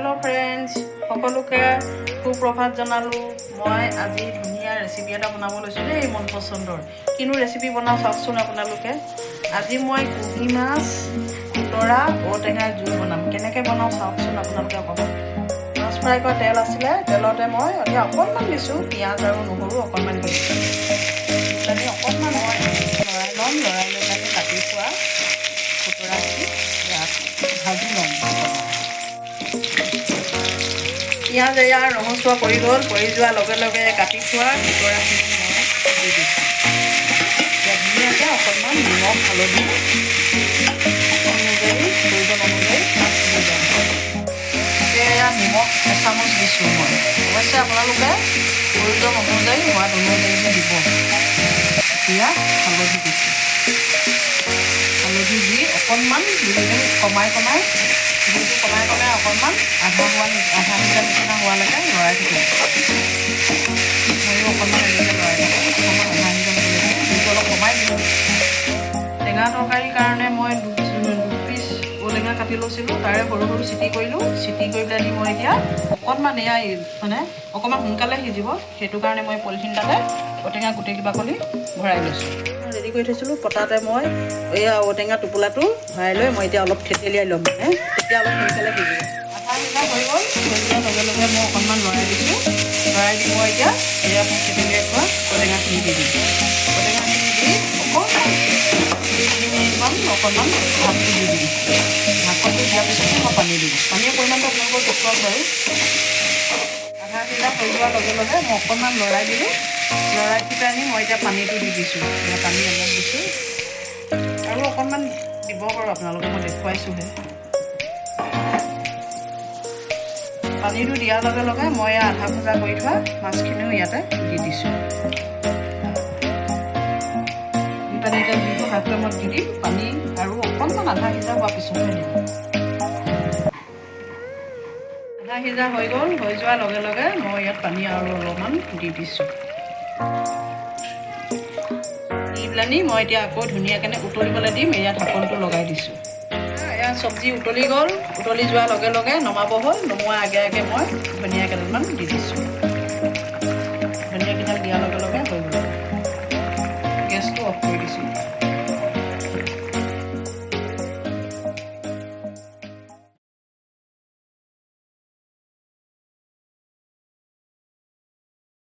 Hello' friends, সকলোকে সুপ্ৰভাত জনালোঁ। মই আজি ধুনীয়া ৰেচিপি এটা বনাব লৈছোঁ দেই, মন পচন্দৰ। কিনো ৰেচিপি বনাওঁ চাওকচোন আপোনালোকে। আজি মই কুঁহি মাছ খুতৰা ঔটেঙাৰ জোল বনাম। কেনেকৈ বনাওঁ চাওকচোন আপোনালোকে অকণমান। মাছ ফ্ৰাই কৰা তেল আছিলে, তেলতে মই অকণমান দিছোঁ পিঁয়াজ আৰু নহৰু অকণমান দিছোঁ। আমি অকণমান মই লৰাই ল'ম, লৰাই লৈ পেলাই কাটি থোৱা খুতৰাখিনি ভাজি ল'ম। পিঁয়াজ এয়া ৰঙচুৱা পৰি গ'ল, পৰি যোৱাৰ লগে লগে কাটি থোৱা খুতৰাখিনি মই দি দিছোঁ। এতিয়া ধুনীয়াকৈ অকণমান নিমখ হালধি অনুযায়ী প্ৰয়োজন অনুযায়ী দি যাম। এয়া নিমখ এচামুচ দিছোঁ মই। অৱশ্যে আপোনালোকে প্ৰয়োজন অনুযায়ী সোৱাদ অনুযায়ীহে দিব। এতিয়া হালধি দিছোঁ। হালধি দি অকণমান কমাই জুইটো কমাই অকণমান আধা সিজা নিচিনা হোৱালৈকে লৰাই থাকিব। ময়ো অকণমান এনেকৈ লৰাই থাকোঁ, অকণমান আধা সিজা জুইটো অলপ কমাই দিলোঁ। টেঙা তৰকাৰীৰ কাৰণে মই দুপিচ ঔটেঙা কাটি লৈছিলোঁ, তাৰে সৰু সৰু চিটি কৰিলোঁ। চিটি কৰি পেলাই মই এতিয়া অকণমান অকণমান সোনকালে সিজিব, সেইটো কাৰণে মই পলিথিন এটাতে ঔটেঙা গোটেই বাকলি ভৰাই লৈছোঁ। ৰেডি কৰি থৈছিলোঁ পটাতে মই এয়া ঔটেঙা টোপোলাটো ভৰাই লৈ মই এতিয়া অলপ থেতেলিয়াই ল'ম, তেতিয়া অলপ সোনকালে সিজিব। আধা সিজা হৈ গ'ল, হৈ যোৱাৰ লগে লগে মই অকণমান লৰাই দিছোঁ। লৰাই দি মই এতিয়া এয়া থেতেলিয়াই থোৱা ঔটেঙাখিনি দি দিম। ঔটেঙাখিনি দি অকণমান 2-3 মিনিটমান অকণমান ঢাকটো দি দিম। ঢাকনটো দিয়াৰ পিছতে মই পানী দিম। পানীৰ পৰিমাণটো আপোনালোকৰ জোখত বাৰু। আধা সিজা হৈ যোৱাৰ লগে লগে মই অকণমান লৰাই দিলোঁ। লৰাই দি আনি মই এতিয়া পানীটো দি দিছোঁ। এতিয়া পানী অলপ দিছোঁ আৰু অকণমান দিব পাৰোঁ আপোনালোকে, মই দেখুৱাইছোঁহে। পানীটো দিয়াৰ লগে লগে মই আধা ভজা কৰি থোৱা মাছখিনিও ইয়াতে দি দিছোঁ। দি পানী এতিয়া জুইটো হাই ফ্লেমত দি দিম। পানী আৰু অকণমান আধা সিজা হোৱাৰ পিছতহে দিম। আধা সিজা হৈ গ'ল, হৈ যোৱাৰ লগে লগে মই ইয়াত পানী আৰু অলপমান দি দিছোঁ। দি পেলানি মই এতিয়া আকৌ ধুনীয়াকৈ উতলিবলৈ দিম। এয়া ঢাকনটো লগাই দিছোঁ। এয়া চব্জি উতলি গ'ল, উতলি যোৱাৰ লগে লগে নমাব হ'ল। নমোৱাৰ আগে আগে মই ধনিয়া কেইডালমান দি দিছোঁ। ধনিয়া কেইডাল দিয়াৰ লগে লগে হৈ গ'ল। গেছটো অফ কৰি দিছোঁ।